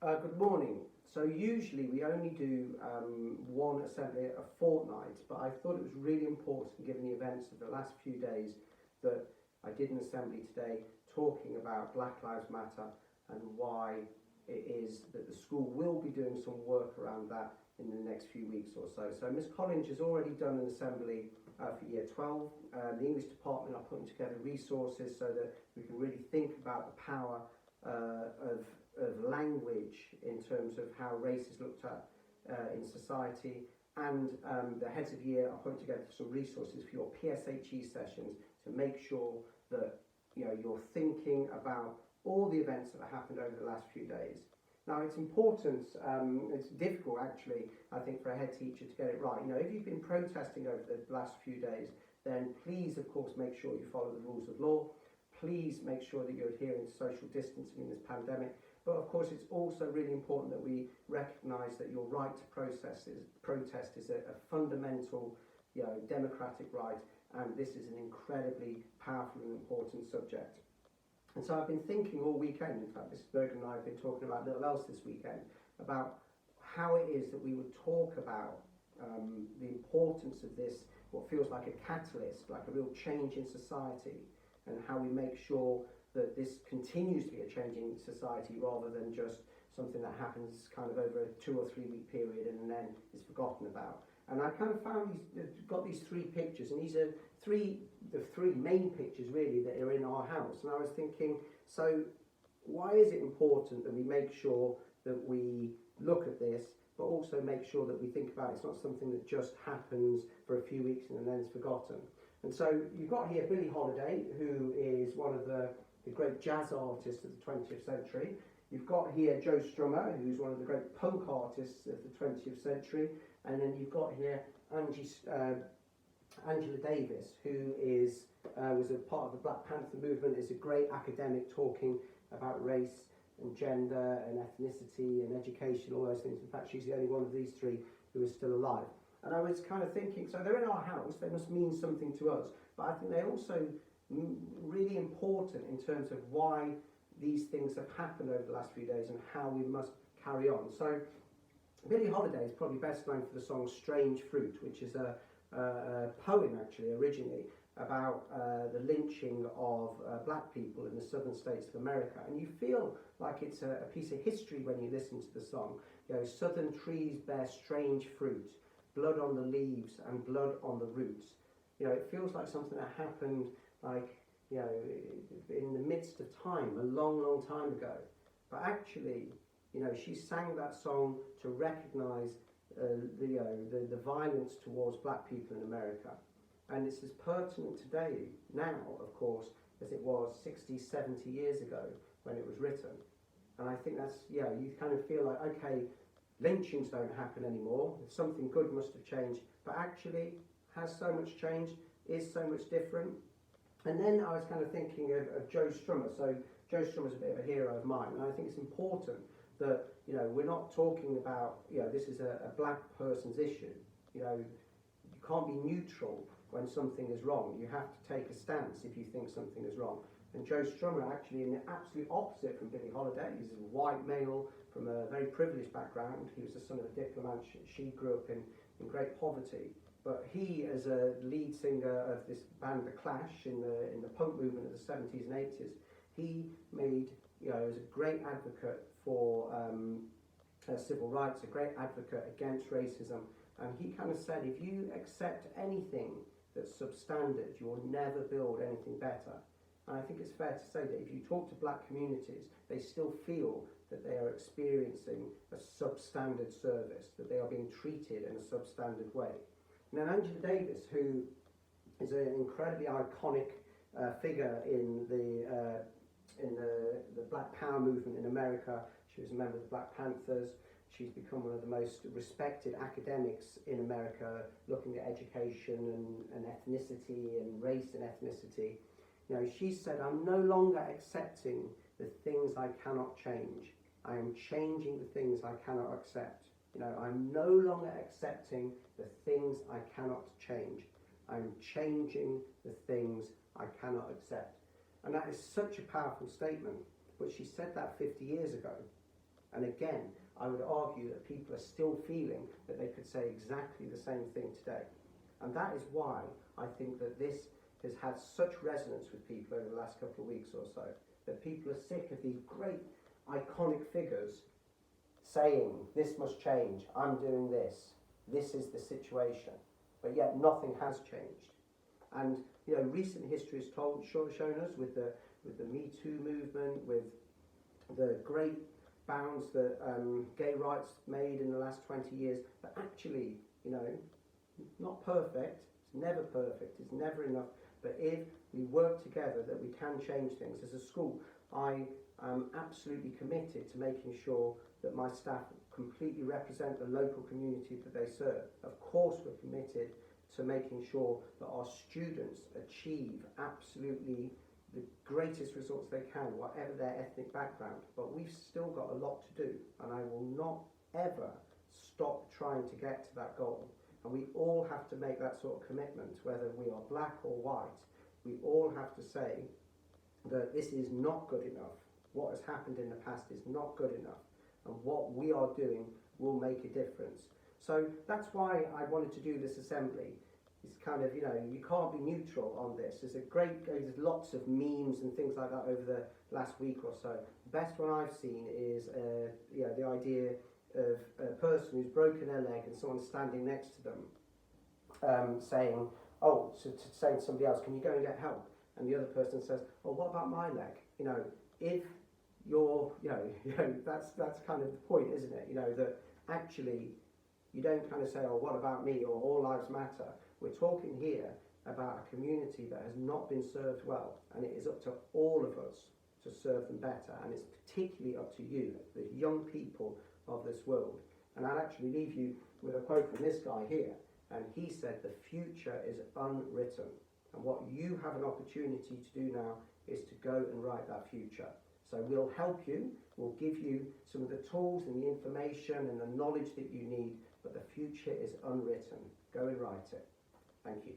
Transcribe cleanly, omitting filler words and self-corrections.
Good morning. So usually we only do one assembly a fortnight, but I thought it was really important, given the events of the last few days, that I did an assembly today talking about Black Lives Matter and why it is that the school will be doing some work around that in the next few weeks or so. So Miss Collins has already done an assembly for Year 12. The English department are putting together resources so that we can really think about the power of language in terms of how race is looked at in society, and the heads of year are putting together some resources for your PSHE sessions to make sure that you're thinking about all the events that have happened over the last few days. Now it's important, it's difficult actually, I think, for a head teacher to get it right. If you've been protesting over the last few days, then please of course make sure you follow the rules of law. Please make sure that you're adhering to social distancing in this pandemic. But of course, it's also really important that we recognise that your right to protest is a fundamental, democratic right, and this is an incredibly powerful and important subject. And so I've been thinking all weekend, in fact, Bergin and I have been talking about little else this weekend, about how it is that we would talk about the importance of this, what feels like a catalyst, like a real change in society, and how we make sure that this continues to be a changing society rather than just something that happens kind of over a 2 or 3 week period and then is forgotten about. And I kind of got these three pictures, and these are the three main pictures really that are in our house. And I was thinking, so why is it important that we make sure that we look at this, but also make sure that we think about it's not something that just happens for a few weeks and then is forgotten. And so you've got here Billie Holiday, who is one of the great jazz artists of the 20th century. You've got here Joe Strummer, who's one of the great punk artists of the 20th century. And then you've got here Angela Davis, who was a part of the Black Panther movement, is a great academic talking about race and gender and ethnicity and education, all those things. In fact, she's the only one of these three who is still alive. And I was kind of thinking, so they're in our house, they must mean something to us, but I think they're also really important in terms of why these things have happened over the last few days and how we must carry on. So Billie Holiday is probably best known for the song Strange Fruit, which is a poem actually originally about the lynching of black people in the southern states of America. And you feel like it's a piece of history when you listen to the song. Southern trees bear strange fruit, blood on the leaves and blood on the roots. It feels like something that happened in the midst of time, a long, long time ago. But actually, she sang that song to recognise the violence towards black people in America. And it's as pertinent today, now, of course, as it was 60, 70 years ago when it was written. And I think that's, you kind of feel like, okay, lynchings don't happen anymore, something good must have changed, but actually, has so much changed, is so much different. And then I was kind of thinking of Joe Strummer. So Joe Strummer's a bit of a hero of mine, and I think it's important that, we're not talking about, this is a black person's issue. You can't be neutral when something is wrong. You have to take a stance if you think something is wrong. And Joe Strummer actually in the absolute opposite from Billie Holiday. He's a white male from a very privileged background. He was the son of a diplomat. She grew up in great poverty. But he, as a lead singer of this band The Clash in the punk movement of the 70s and 80s, he made, as a great advocate for civil rights, a great advocate against racism. And he kind of said, if you accept anything that's substandard, you will never build anything better. And I think it's fair to say that if you talk to black communities, they still feel that they are experiencing a substandard service, that they are being treated in a substandard way. Now, Angela Davis, who is an incredibly iconic figure in the Black Power movement in America, she was a member of the Black Panthers. She's become one of the most respected academics in America, looking at education and ethnicity and race and ethnicity. She said, I'm no longer accepting the things I cannot change. I am changing the things I cannot accept. I'm no longer accepting the things I cannot change. I'm changing the things I cannot accept. And that is such a powerful statement. But she said that 50 years ago. And again, I would argue that people are still feeling that they could say exactly the same thing today. And that is why I think that this has had such resonance with people over the last couple of weeks or so, that people are sick of these great iconic figures saying, this must change, I'm doing this is the situation, but yet nothing has changed. And recent history has shown us with the Me Too movement, with the great bounds that gay rights made in the last 20 years, that actually, not perfect, it's never perfect, it's never enough, but if we work together, that we can change things. As a school, I am absolutely committed to making sure that my staff completely represent the local community that they serve. Of course, we're committed to making sure that our students achieve absolutely the greatest results they can, whatever their ethnic background. But we've still got a lot to do, and I will not ever stop trying to get to that goal. And we all have to make that sort of commitment, whether we are black or white. We all have to say that this is not good enough. What has happened in the past is not good enough, and what we are doing will make a difference. So that's why I wanted to do this assembly. It's kind of, you can't be neutral on this. There's lots of memes and things like that over the last week or so. The best one I've seen is the idea of a person who's broken their leg and someone standing next to them saying, saying to somebody else, can you go and get help? And the other person says, oh, what about my leg? If you're, that's kind of the point, isn't it? That actually you don't kind of say, oh, what about me, or all lives matter. We're talking here about a community that has not been served well, and it is up to all of us to serve them better, and it's particularly up to you, the young people of this world. And I'll actually leave you with a quote from this guy here, and he said, the future is unwritten, and what you have an opportunity to do now is to go and write that future. So we'll help you, we'll give you some of the tools and the information and the knowledge that you need, but the future is unwritten. Go and write it. Thank you.